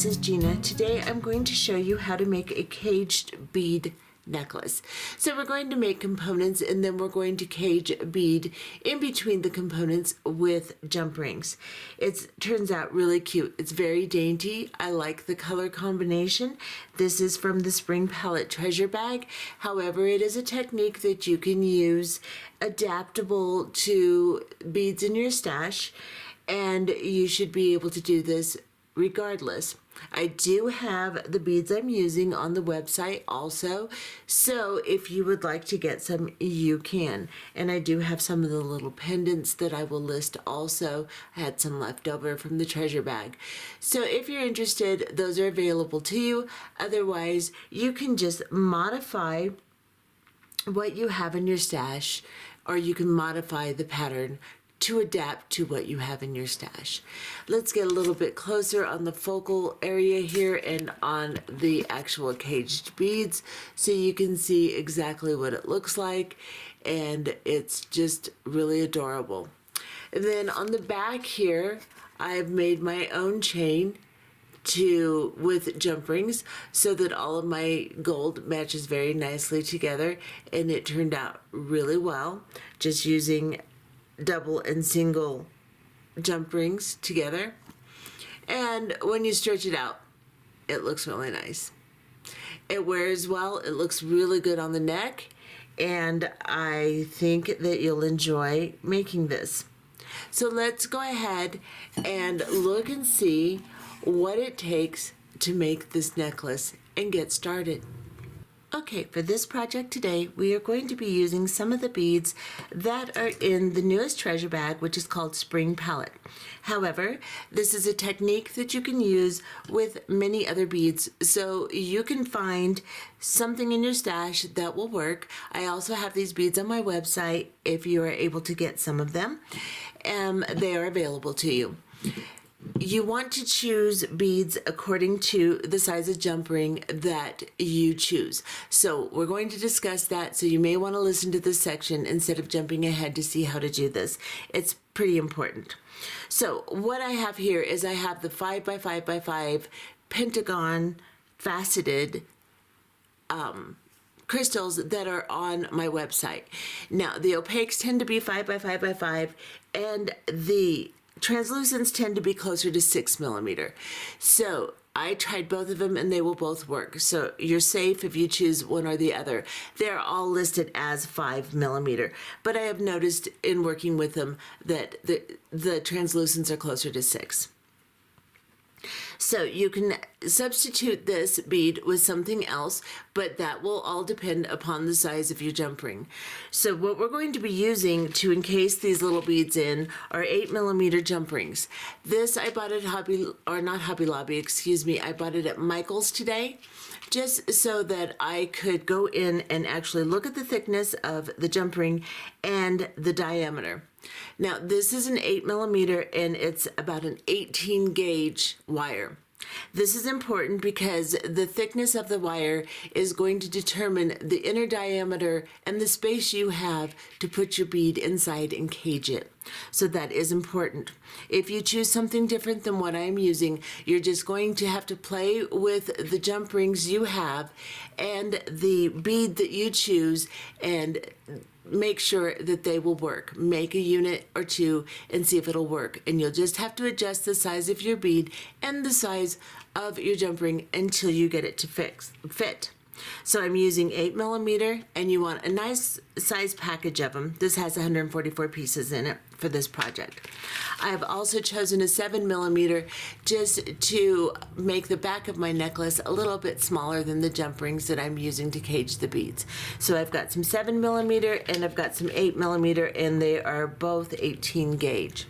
this is Gina. Today I'm going to show you how to make a caged bead necklace. So we're going to make components and then we're going to cage a bead in between the components with jump rings. It turns out really cute. It's very dainty. I like the color combination. This is from the Spring Palette Treasure Bag. However, it is a technique that you can use adaptable to beads in your stash, and you should be able to do this regardless. I do have the beads I'm using on the website also, so if you would like to get some, you can. And I do have some of the little pendants that I will list also. I had some left over from the treasure bag. So if you're interested, those are available to you. Otherwise, you can just modify what you have in your stash, or you can modify the pattern to adapt to what you have in your stash. Let's get a little bit closer on the focal area here and on the actual caged beads so you can see exactly what it looks like, and it's just really adorable. And then on the back here, I've made my own chain with jump rings so that all of my gold matches very nicely together, and it turned out really well just using double and single jump rings together. And when you stretch it out, it looks really nice. It wears well, it looks really good on the neck, and I think that you'll enjoy making this. So let's go ahead and look and see what it takes to make this necklace and get started. Okay, for this project today, we are going to be using some of the beads that are in the newest treasure bag, which is called Spring Palette. However, this is a technique that you can use with many other beads, so you can find something in your stash that will work. I also have these beads on my website if you are able to get some of them. They are available to you. You want to choose beads according to the size of jump ring that you choose. So we're going to discuss that, so you may want to listen to this section instead of jumping ahead to see how to do this. It's pretty important. So what I have here is I have the 5x5x5 Pentagon faceted crystals that are on my website. Now the opaques tend to be 5x5x5 and the translucents tend to be closer to 6 millimeter. So I tried both of them and they will both work. So you're safe if you choose one or the other. They're all listed as 5 millimeter, but I have noticed in working with them that the translucents are closer to 6. So you can substitute this bead with something else, but that will all depend upon the size of your jump ring. So what we're going to be using to encase these little beads in are 8 millimeter jump rings. This I bought at Hobby Lobby, excuse me. I bought it at Michael's today, just so that I could go in and actually look at the thickness of the jump ring and the diameter. Now this is an 8 millimeter and it's about an 18 gauge wire. This is important because the thickness of the wire is going to determine the inner diameter and the space you have to put your bead inside and cage it. So that is important. If you choose something different than what I'm using, you're just going to have to play with the jump rings you have and the bead that you choose and make sure that they will work. Make a unit or two and see if it'll work. And you'll just have to adjust the size of your bead and the size of your jump ring until you get it to fit. So I'm using 8 millimeter, and you want a nice size package of them. This has 144 pieces in it for this project. I have also chosen a 7 millimeter just to make the back of my necklace a little bit smaller than the jump rings that I'm using to cage the beads. So I've got some 7 millimeter and I've got some 8 millimeter, and they are both 18 gauge.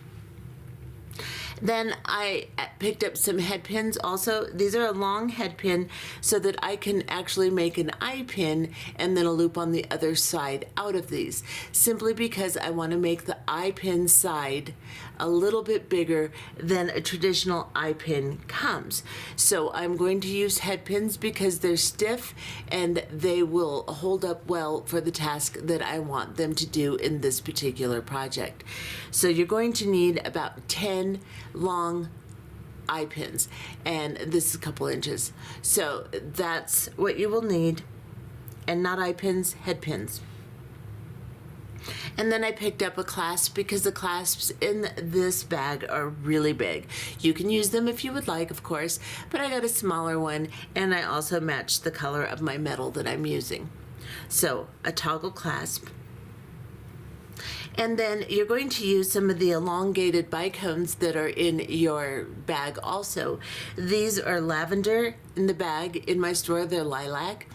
Then I picked up some head pins also. These are a long head pin so that I can actually make an eye pin and then a loop on the other side out of these, simply because I want to make the eye pin side a little bit bigger than a traditional eye pin comes. So I'm going to use head pins because they're stiff and they will hold up well for the task that I want them to do in this particular project. So you're going to need about 10 long eye pins, and this is a couple inches. So that's what you will need, and not eye pins, head pins. And then I picked up a clasp because the clasps in this bag are really big. You can use them if you would like, of course, but I got a smaller one, and I also matched the color of my metal that I'm using. So a toggle clasp. And then you're going to use some of the elongated bicones that are in your bag also. These are lavender in the bag. In my store, they're lilac,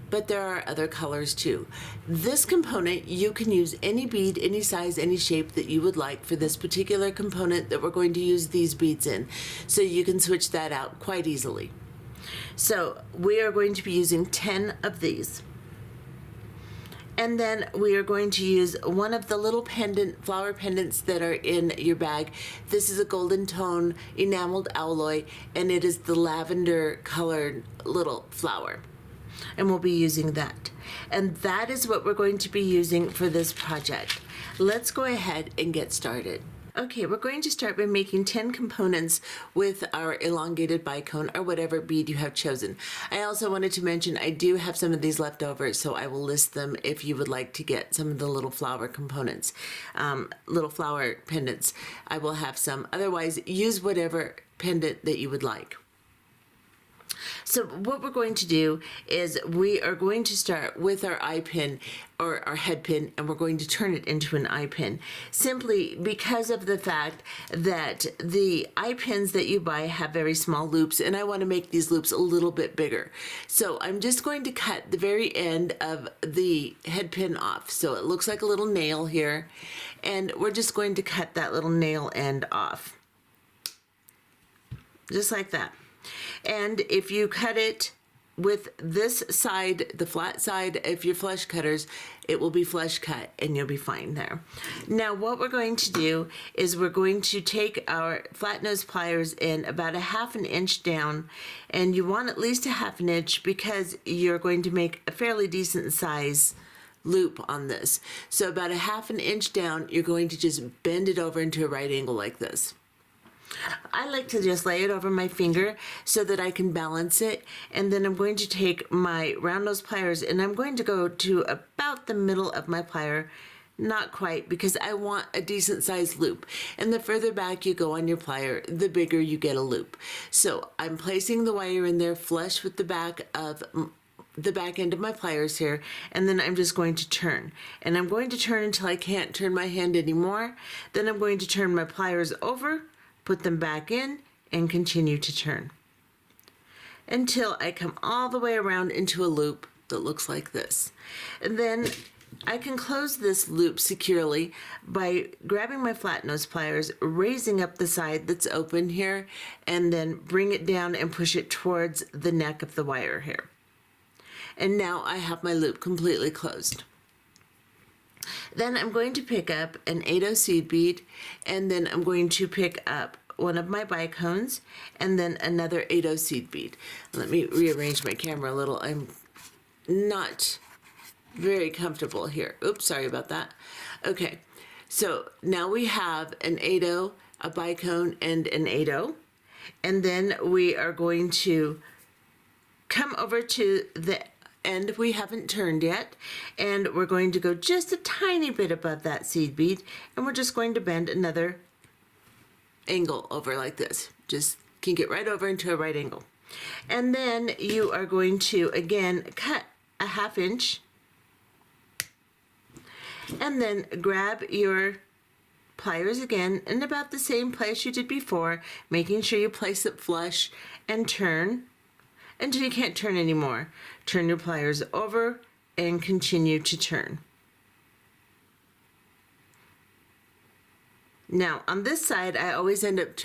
but there are other colors too. This component, you can use any bead, any size, any shape that you would like for this particular component that we're going to use these beads in. So you can switch that out quite easily. So we are going to be using 10 of these. And then we are going to use one of the little flower pendants that are in your bag. This is a golden tone enameled alloy, and it is the lavender colored little flower. And we'll be using that. And that is what we're going to be using for this project. Let's go ahead and get started. Okay, we're going to start by making 10 components with our elongated bicone or whatever bead you have chosen. I also wanted to mention I do have some of these left over, so I will list them if you would like to get some of the little flower components, little flower pendants. I will have some. Otherwise, use whatever pendant that you would like. So what we're going to do is we are going to start with our eye pin or our head pin, and we're going to turn it into an eye pin simply because of the fact that the eye pins that you buy have very small loops, and I want to make these loops a little bit bigger. So I'm just going to cut the very end of the head pin off. So it looks like a little nail here, and we're just going to cut that little nail end off. Just like that. And if you cut it with this side, the flat side, if you're flush cutters, it will be flush cut and you'll be fine there. Now what we're going to do is we're going to take our flat nose pliers in about a 1/2 inch down, and you want at least a 1/2 inch because you're going to make a fairly decent size loop on this. So about a 1/2 inch down, you're going to just bend it over into a right angle like this. I like to just lay it over my finger so that I can balance it, and then I'm going to take my round nose pliers and I'm going to go to about the middle of my plier, not quite, because I want a decent sized loop, and the further back you go on your plier, the bigger you get a loop. So I'm placing the wire in there flush with the back end of my pliers here, and then I'm just going to turn, and I'm going to turn until I can't turn my hand anymore. Then I'm going to turn my pliers over, put them back in, and continue to turn until I come all the way around into a loop that looks like this. And then I can close this loop securely by grabbing my flat nose pliers, raising up the side that's open here, and then bring it down and push it towards the neck of the wire here. And now I have my loop completely closed. Then I'm going to pick up an 8/0 seed bead, and then I'm going to pick up one of my bicones, and then another 8/0 seed bead. Let me rearrange my camera a little. I'm not very comfortable here. Oops, sorry about that. Okay, so now we have an 8/0, a bicone, and an 8/0, and then we are going to come over to the end we haven't turned yet, and we're going to go just a tiny bit above that seed bead, and we're just going to bend another angle over like this. Just kink it right over into a right angle. And then you are going to again cut a 1/2 inch, and then grab your pliers again in about the same place you did before, making sure you place it flush, and turn until you can't turn anymore. Turn your pliers over and continue to turn. Now on this side, I always end up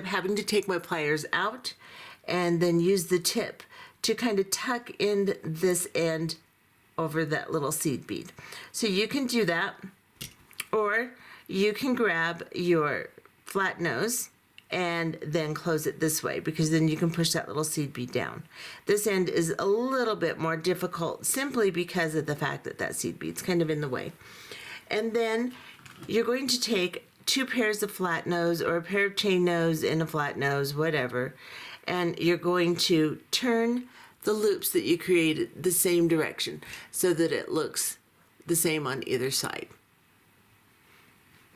having to take my pliers out and then use the tip to kind of tuck in this end over that little seed bead. So you can do that, or you can grab your flat nose and then close it this way, because then you can push that little seed bead down. This end is a little bit more difficult simply because of the fact that that seed bead's kind of in the way. And then you're going to take two pairs of flat nose or a pair of chain nose and a flat nose, whatever, and you're going to turn the loops that you created the same direction so that it looks the same on either side.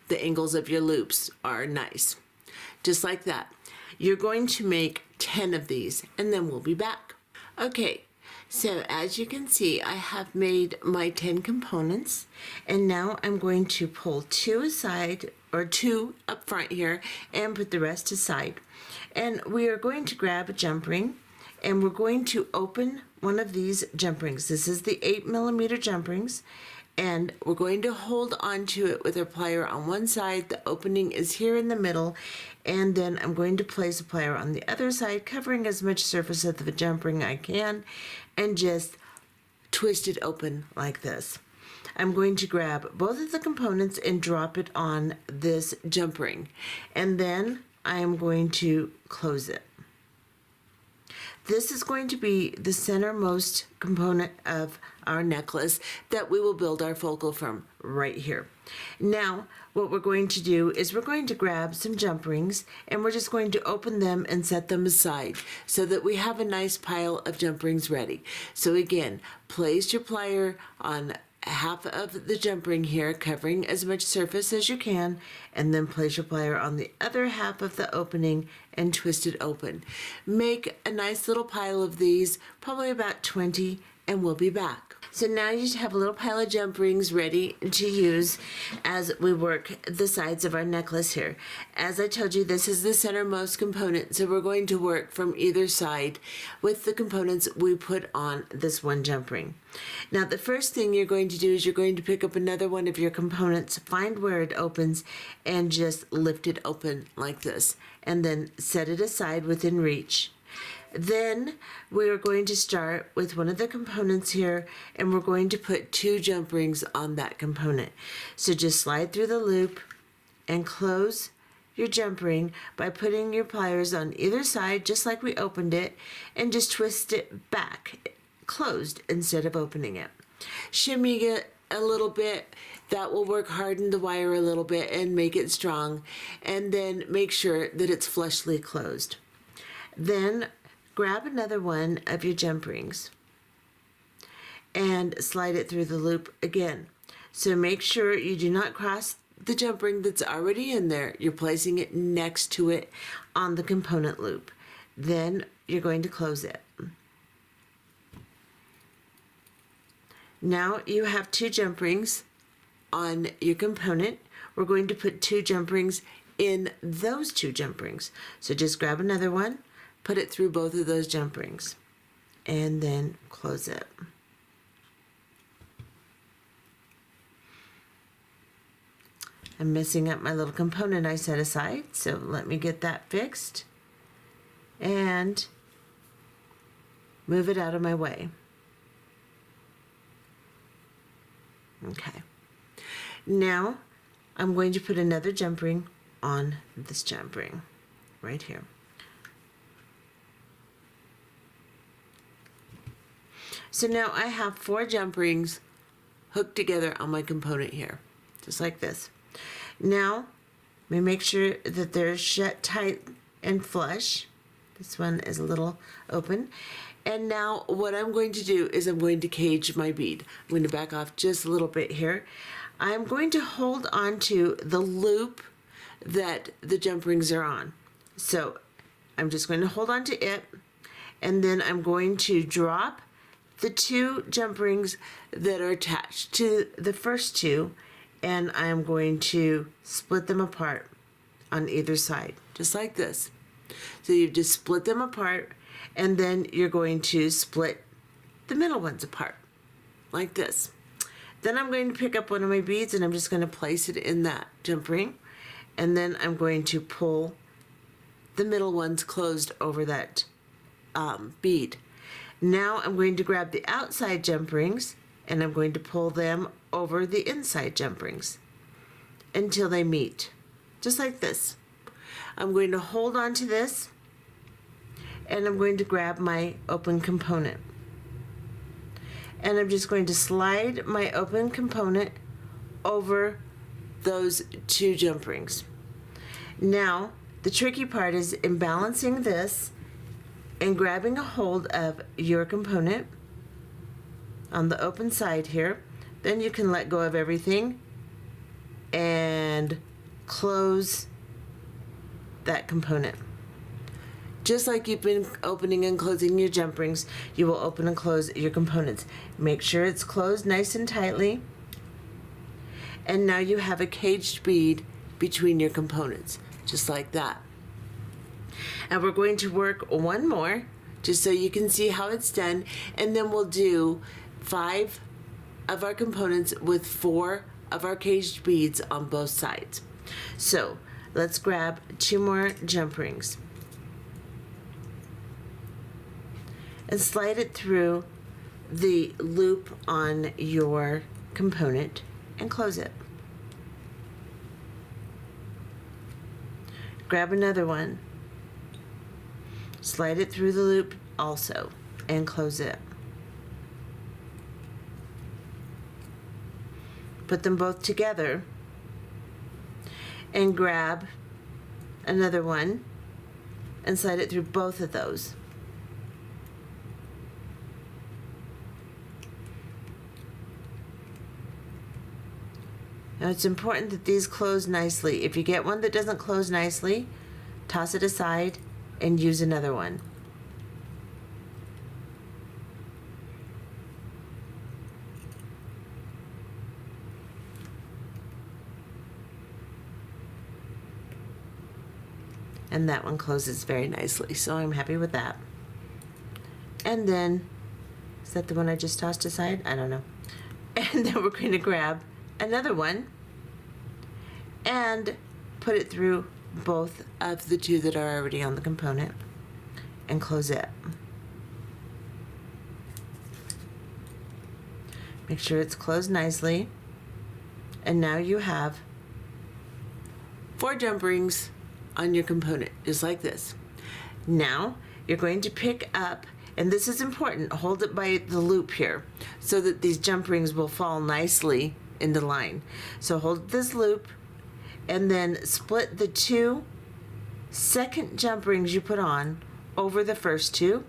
The angles of your loops are nice. Just like that. You're going to make 10 of these and then we'll be back. Okay, so as you can see, I have made my 10 components, and now I'm going to pull 2 aside, or 2 up front here, and put the rest aside. And we are going to grab a jump ring, and we're going to open one of these jump rings. This is the 8mm jump rings, and we're going to hold on to it with our plier on one side. The opening is here in the middle, and then I'm going to place a plier on the other side, covering as much surface of the jump ring I can, and just twist it open like this. I'm going to grab both of the components and drop it on this jump ring, and then I am going to close it. This is going to be the centermost component of our necklace that we will build our focal from right here. Now, what we're going to do is we're going to grab some jump rings and we're just going to open them and set them aside so that we have a nice pile of jump rings ready. So again, place your plier on half of the jump ring here, covering as much surface as you can, and then place your plier on the other half of the opening and twist it open. Make a nice little pile of these, probably about 20, and we'll be back. So now you have a little pile of jump rings ready to use as we work the sides of our necklace here. As I told you, this is the centermost component, so we're going to work from either side with the components we put on this one jump ring. Now the first thing you're going to do is you're going to pick up another one of your components, find where it opens, and just lift it open like this, and then set it aside within reach. Then we are going to start with one of the components here, and we're going to put 2 jump rings on that component. So just slide through the loop and close your jump ring by putting your pliers on either side just like we opened it, and just twist it back closed instead of opening it. Shimmy it a little bit. That will work, harden the wire a little bit and make it strong, and then make sure that it's flushly closed. Then grab another one of your jump rings and slide it through the loop again. So make sure you do not cross the jump ring that's already in there. You're placing it next to it on the component loop. Then you're going to close it. Now you have 2 jump rings on your component. We're going to put 2 jump rings in those 2 jump rings. So just grab another one, put it through both of those jump rings, and then close it. I'm messing up my little component I set aside, so let me get that fixed and move it out of my way. Okay. Now I'm going to put another jump ring on this jump ring right here. So now I have 4 jump rings hooked together on my component here, just like this. Now, let me make sure that they're shut tight and flush. This one is a little open. And now what I'm going to do is I'm going to cage my bead. I'm going to back off just a little bit here. I'm going to hold on to the loop that the jump rings are on. So I'm just going to hold on to it, and then I'm going to drop the 2 jump rings that are attached to the first 2, and I'm going to split them apart on either side, just like this. So you just split them apart, and then you're going to split the middle ones apart, like this. Then I'm going to pick up one of my beads, and I'm just going to place it in that jump ring, and then I'm going to pull the middle ones closed over that bead. Now I'm going to grab the outside jump rings, and I'm going to pull them over the inside jump rings until they meet, just like this. I'm going to hold on to this, and I'm going to grab my open component, and I'm just going to slide my open component over those 2 jump rings. Now, the tricky part is in balancing this and grabbing a hold of your component on the open side here. Then you can let go of everything and close that component. Just like you've been opening and closing your jump rings, you will open and close your components. Make sure it's closed nice and tightly. And now you have a caged bead between your components, just like that. And we're going to work one more, just so you can see how it's done, and then we'll do 5 of our components with 4 of our caged beads on both sides. So let's grab 2 more jump rings and slide it through the loop on your component and close it. Grab another one, slide it through the loop also, and close it. Put them both together and grab another one and slide it through both of those. Now it's important that these close nicely. If you get one that doesn't close nicely, toss it aside and use another one. And that one closes very nicely, so I'm happy with that. And then, is that the one I just tossed aside? I don't know. And then we're going to grab another one and put it through both of the 2 that are already on the component and close it. Make sure it's closed nicely. And now you have 4 jump rings on your component, just like this. Now you're going to pick up, and this is important, hold it by the loop here so that these jump rings will fall nicely into line. So hold this loop and then split the 2 second jump rings you put on over the first 2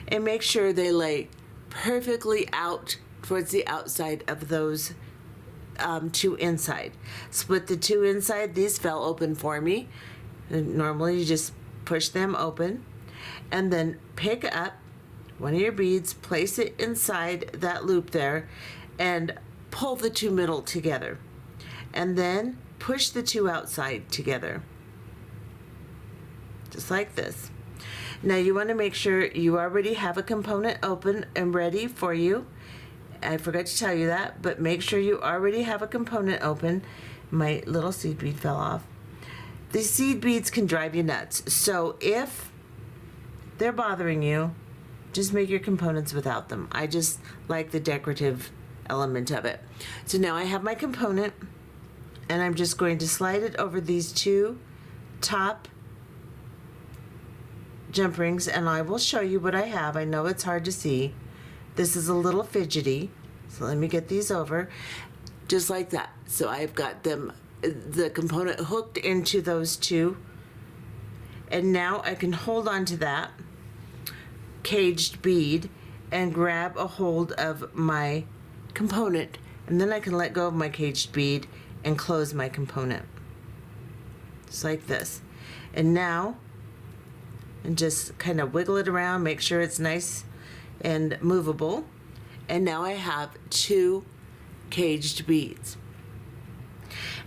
and make sure they lay perfectly out towards the outside of those 2 inside. Split the 2 inside. These fell open for me. And normally you just push them open and then pick up one of your beads, place it inside that loop there, and pull the 2 middle together. And then push the 2 outside together. Just like this. Now you want to make sure you already have a component open and ready for you. I forgot to tell you that, but make sure you already have a component open. My little seed bead fell off. These seed beads can drive you nuts. So if they're bothering you, just make your components without them. I just like the decorative element of it. So now I have my component, and I'm just going to slide it over these 2 top jump rings, and I will show you what I have. I know it's hard to see. This is a little fidgety, so let me get these over, just like that. So I've got them, the component hooked into those 2, and now I can hold on to that caged bead and grab a hold of my component, and then I can let go of my caged bead and close my component, just like this. And now, and just kind of wiggle it around, make sure it's nice and movable. And now I have 2 caged beads.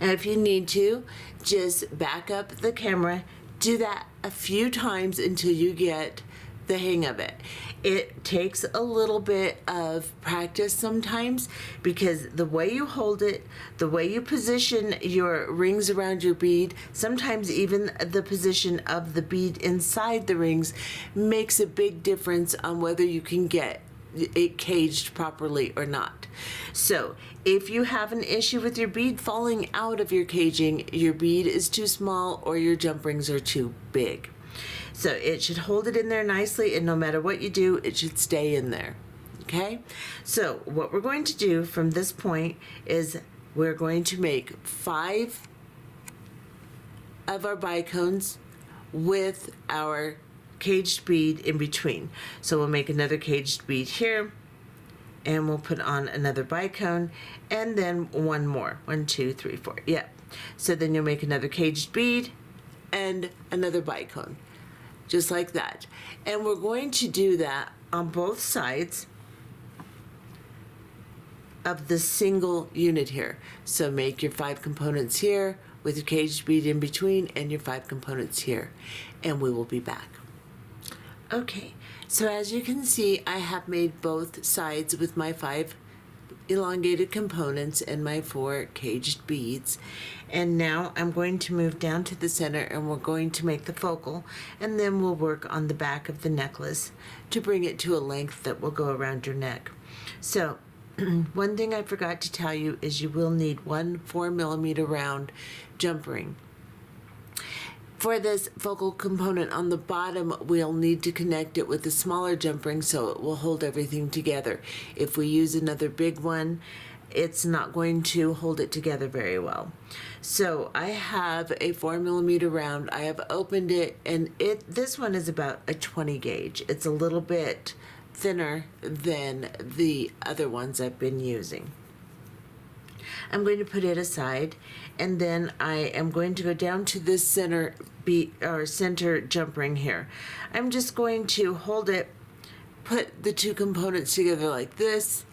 And if you need to, just back up the camera, do that a few times until you get the hang of it. It takes a little bit of practice sometimes, because the way you hold it, the way you position your rings around your bead, sometimes even the position of the bead inside the rings makes a big difference on whether you can get it caged properly or not. So if you have an issue with your bead falling out of your caging, your bead is too small or your jump rings are too big. So it should hold it in there nicely, and no matter what you do, it should stay in there. Okay? So what we're going to do from this point is we're going to make 5 of our bicones with our caged bead in between. So we'll make another caged bead here, and we'll put on another bicone, and then one more. 1, 2, 3, 4. Yeah. So then you'll make another caged bead and another bicone, just like that. And we're going to do that on both sides of the single unit here. So make your 5 components here with your caged bead in between and your 5 components here, and we will be back. Okay, so as you can see, I have made both sides with my 5 elongated components and my 4 caged beads. And now I'm going to move down to the center, and we're going to make the focal, and then we'll work on the back of the necklace to bring it to a length that will go around your neck. So one thing I forgot to tell you is you will need 1 4mm round jump ring. For this focal component on the bottom, we'll need to connect it with a smaller jump ring so it will hold everything together. If we use another big one, it's not going to hold it together very well. So I have a 4mm round. I have opened it, and this one is about a 20 gauge. It's a little bit thinner than the other ones I've been using. I'm going to put it aside, and then I am going to go down to this center center jump ring here. I'm just going to hold it, put the 2 components together like this,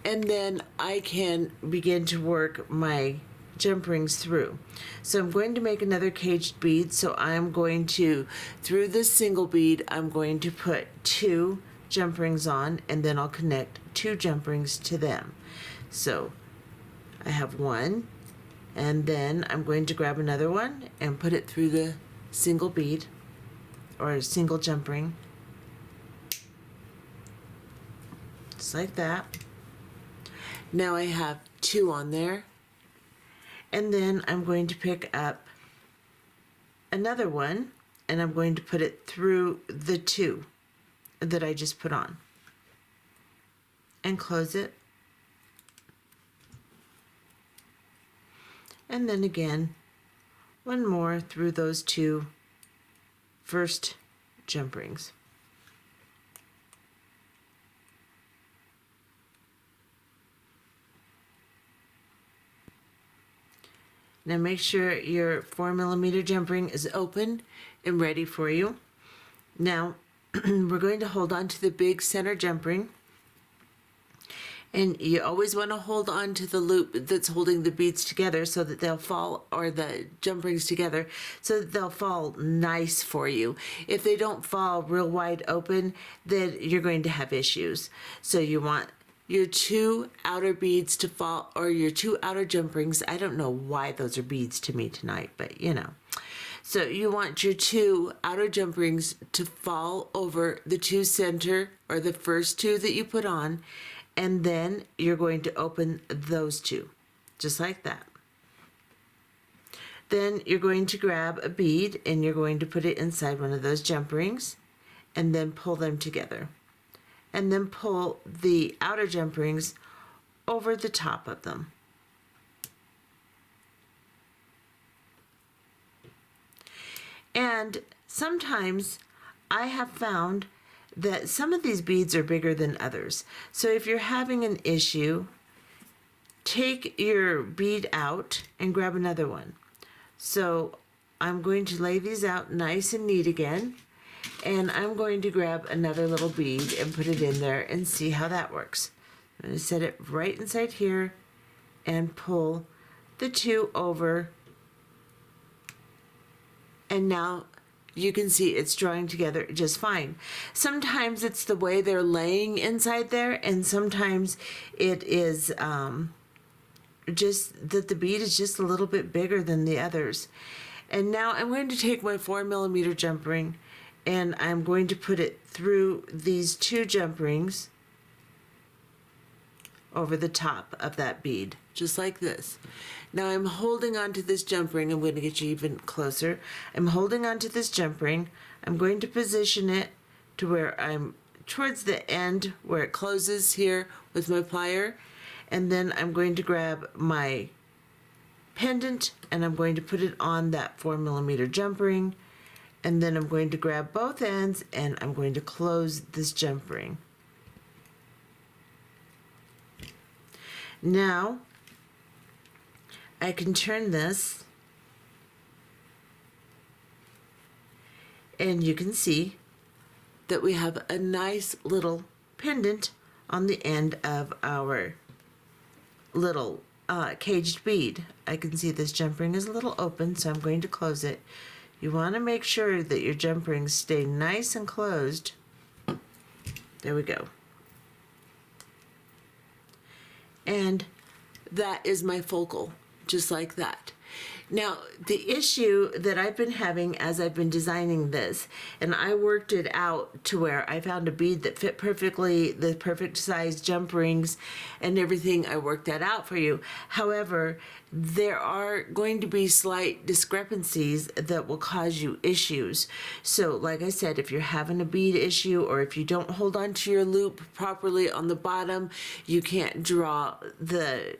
and then I can begin to work my jump rings through. So I'm going to make another caged bead. So I'm going to, through this single bead, I'm going to put 2 jump rings on, and then I'll connect 2 jump rings to them. So I have 1, and then I'm going to grab another one and put it through the single bead or single jump ring, just like that. Now I have 2 on there, and then I'm going to pick up another one, and I'm going to put it through the 2 that I just put on and close it. And then again, 1 more through those 2 first jump rings. Now make sure your 4mm jump ring is open and ready for you. Now we're going to hold on to the big center jump ring. And you always want to hold on to the loop that's holding the beads together so that they'll fall, or the jump rings together, so that they'll fall nice for you. If they don't fall real wide open, then you're going to have issues. So you want your 2 outer beads to fall, or your 2 outer jump rings. I don't know why those are beads to me tonight, but you know. So you want your 2 outer jump rings to fall over the 2 center, or the first 2 that you put on, and then you're going to open those 2, just like that. Then you're going to grab a bead, and you're going to put it inside one of those jump rings, and then pull them together. And then pull the outer jump rings over the top of them. And sometimes I have found that some of these beads are bigger than others. So if you're having an issue, take your bead out and grab another one. So I'm going to lay these out nice and neat again, and I'm going to grab another little bead and put it in there and see how that works. I'm going to set it right inside here and pull the 2 over, and now you can see it's drawing together just fine. Sometimes it's the way they're laying inside there, and sometimes it is just that the bead is just a little bit bigger than the others. And now I'm going to take my 4mm jump ring, and I'm going to put it through these 2 jump rings over the top of that bead, just like this. Now I'm holding on to this jump ring. I'm going to get you even closer. I'm holding on to this jump ring. I'm going to position it to where I'm towards the end where it closes here with my plier, and then I'm going to grab my pendant, and I'm going to put it on that 4mm jump ring, and then I'm going to grab both ends and I'm going to close this jump ring. Now I can turn this and you can see that we have a nice little pendant on the end of our little caged bead. I can see this jump ring is a little open, so I'm going to close it. You want to make sure that your jump rings stay nice and closed. There we go. And that is my focal, just like that. Now, the issue that I've been having as I've been designing this, and I worked it out to where I found a bead that fit perfectly, the perfect size jump rings and everything, I worked that out for you. However, there are going to be slight discrepancies that will cause you issues. So, like I said, if you're having a bead issue or if you don't hold on to your loop properly on the bottom, you can't draw the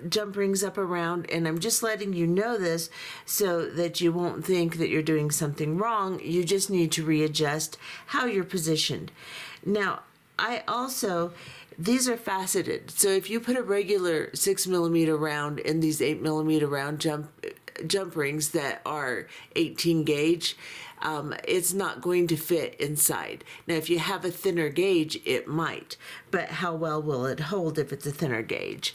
jump rings up around, and I'm just letting you know this so that you won't think that you're doing something wrong. You just need to readjust how you're positioned. Now, these are faceted, so if you put a regular 6mm round in these 8mm round jump rings that are 18 gauge, it's not going to fit inside. Now, if you have a thinner gauge, it might, but how well will it hold if it's a thinner gauge?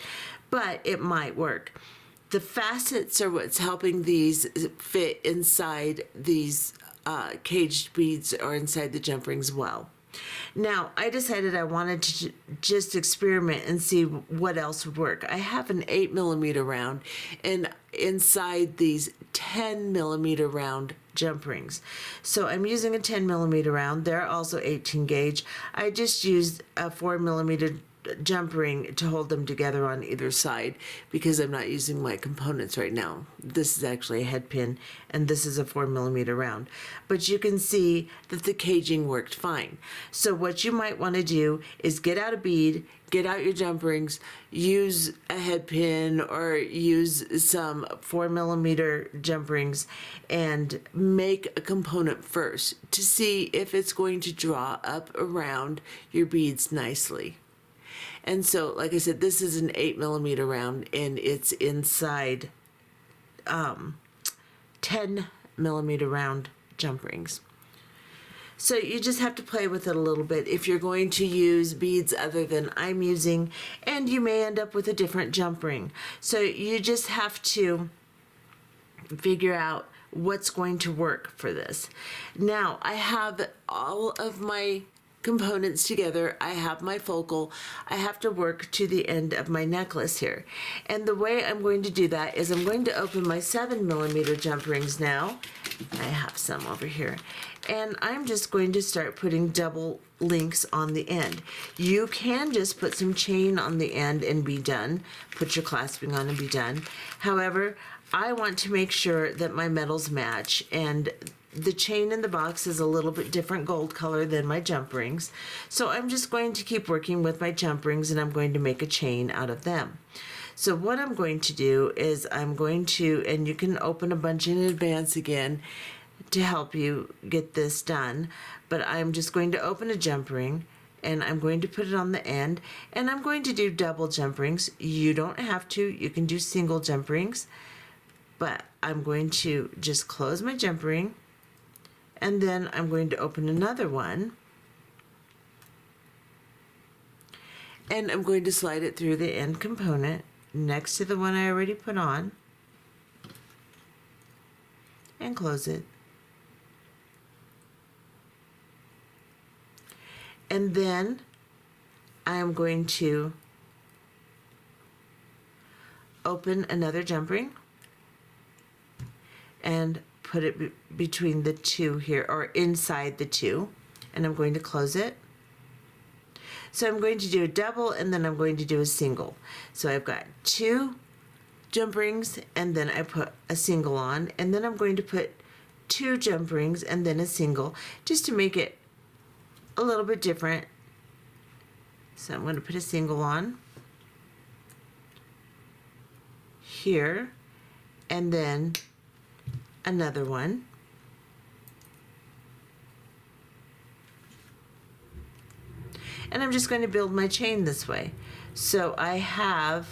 But it might work. The facets are what's helping these fit inside these caged beads or inside the jump rings well. Now, I decided I wanted to just experiment and see what else would work. I have an 8mm round, and inside these 10mm round jump rings. So I'm using a 10mm round. They're also 18 gauge. I just used a 4mm jump ring to hold them together on either side because I'm not using my components right now. This is actually a head pin and this is a 4mm round, but you can see that the caging worked fine. So what you might want to do is get out a bead, get out your jump rings, use a head pin or use some 4mm jump rings and make a component first to see if it's going to draw up around your beads nicely. And so, like I said, this is an 8mm round, and it's inside 10mm round jump rings. So you just have to play with it a little bit if you're going to use beads other than I'm using, and you may end up with a different jump ring. So you just have to figure out what's going to work for this. Now, I have all of my components together. I have my focal. I have to work to the end of my necklace here. And the way I'm going to do that is I'm going to open my 7mm jump rings now. I have some over here. And I'm just going to start putting double links on the end. You can just put some chain on the end and be done. Put your clasping on and be done. However, I want to make sure that my metals match, and the chain in the box is a little bit different gold color than my jump rings. So I'm just going to keep working with my jump rings and I'm going to make a chain out of them. So what I'm going to do is I'm going to, and you can open a bunch in advance again to help you get this done, but I'm just going to open a jump ring and I'm going to put it on the end, and I'm going to do double jump rings. You don't have to, you can do single jump rings, but I'm going to just close my jump ring, and then I'm going to open another one, and I'm going to slide it through the end component next to the one I already put on and close it. And then I am going to open another jump ring and put it between the two here, or inside the two, and I'm going to close it. So I'm going to do a double and then I'm going to do a single. So I've got two jump rings and then I put a single on, and then I'm going to put two jump rings and then a single, just to make it a little bit different. So I'm going to put a single on here, and then another one. And I'm just going to build my chain this way. So I'm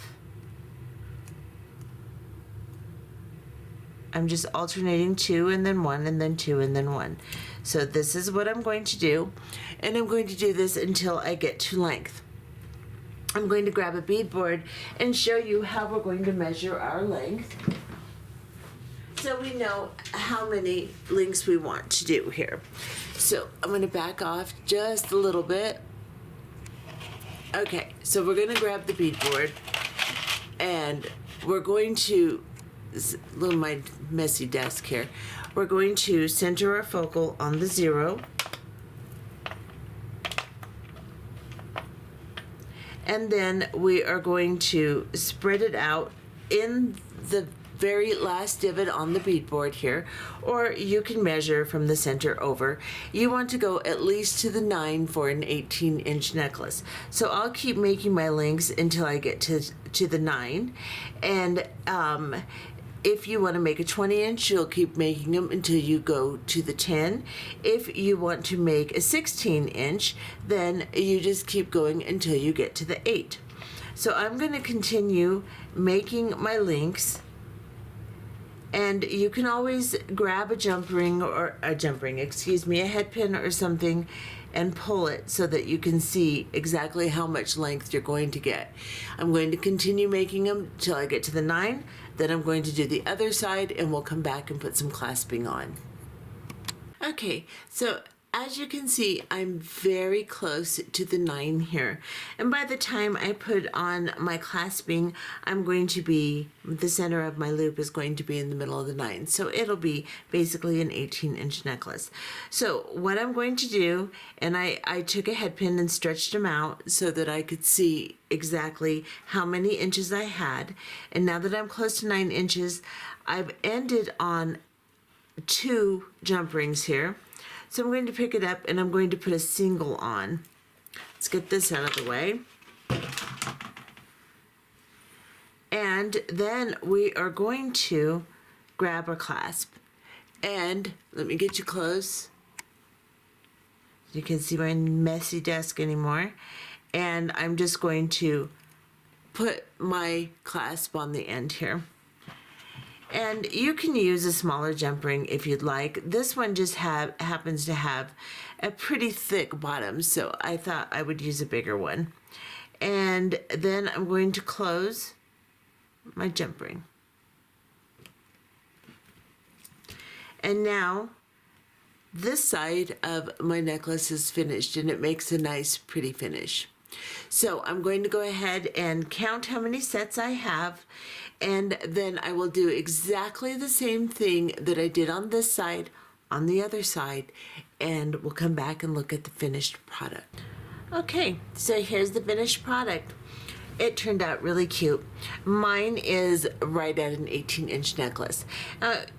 just alternating 2 and then 1 and then 2 and then 1. So this is what I'm going to do, and I'm going to do this until I get to length. I'm going to grab a beadboard and show you how we're going to measure our length, so we know how many links we want to do here. So I'm going to back off just a little bit. Okay, so we're going to grab the beadboard, and we're going to, little my messy desk here, we're going to center our focal on the 0, and then we are going to spread it out in the very last divot on the beadboard here, or you can measure from the center over. You want to go at least to the 9 for an 18-inch necklace. So I'll keep making my links until I get to the 9, and if you want to make a 20-inch, you'll keep making them until you go to the 10. If you want to make a 16-inch, then you just keep going until you get to the 8. So I'm going to continue making my links, and you can always grab a head pin or something, and pull it so that you can see exactly how much length you're going to get. I'm going to continue making them till I get to the 9, then I'm going to do the other side, and we'll come back and put some clasping on. Okay, so as you can see, I'm very close to the 9 here. And by the time I put on my clasping, the center of my loop is going to be in the middle of the 9. So it'll be basically an 18-inch necklace. So what I'm going to do, and I took a head pin and stretched them out so that I could see exactly how many inches I had. And now that I'm close to 9 inches, I've ended on 2 jump rings here. So I'm going to pick it up and I'm going to put a single on. Let's get this out of the way. And then we are going to grab our clasp. And let me get you close. You can see my messy desk anymore. And I'm just going to put my clasp on the end here. And you can use a smaller jump ring if you'd like. This one just happens to have a pretty thick bottom, so I thought I would use a bigger one. And then I'm going to close my jump ring. And now this side of my necklace is finished, and it makes a nice, pretty finish. So I'm going to go ahead and count how many sets I have, and then I will do exactly the same thing that I did on this side on the other side, and we'll come back and look at the finished product. Okay, so here's the finished product. It turned out really cute. Mine is right at an 18-inch necklace.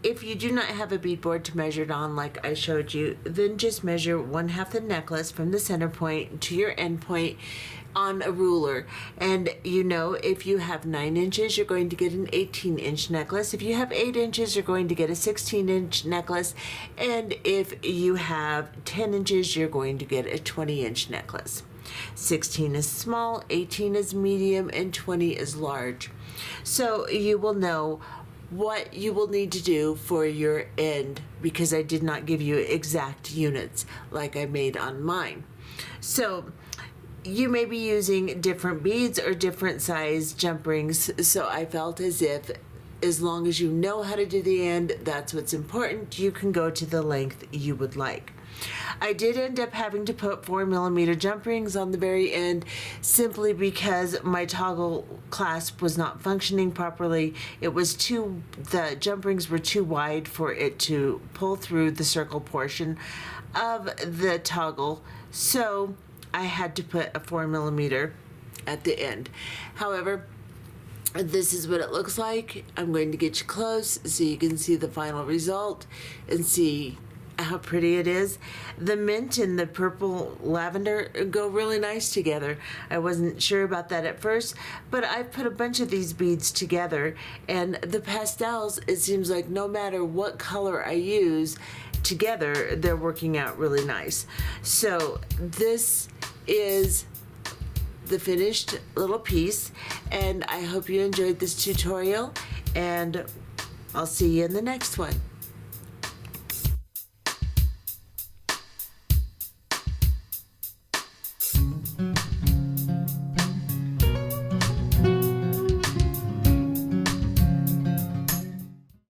If you do not have a beadboard to measure it on like I showed you, then just measure 1/2 the necklace from the center point to your end point on a ruler. And you know, if you have 9 inches, you're going to get an 18-inch necklace. If you have 8 inches, you're going to get a 16-inch necklace. And if you have 10 inches, you're going to get a 20-inch necklace. 16 is small, 18 is medium, and 20 is large. So you will know what you will need to do for your end, because I did not give you exact units like I made on mine. So you may be using different beads or different size jump rings, so I felt as long as you know how to do the end, that's what's important, you can go to the length you would like. I did end up having to put 4mm jump rings on the very end, simply because my toggle clasp was not functioning properly. The jump rings were too wide for it to pull through the circle portion of the toggle, so I had to put a 4mm at the end. However, this is what it looks like. I'm going to get you close so you can see the final result and see how pretty it is. The mint and the purple lavender go really nice together. I wasn't sure about that at first, but I've put a bunch of these beads together, and the pastels, it seems like no matter what color I use, together they're working out really nice. So this is the finished little piece, and I hope you enjoyed this tutorial, and I'll see you in the next one.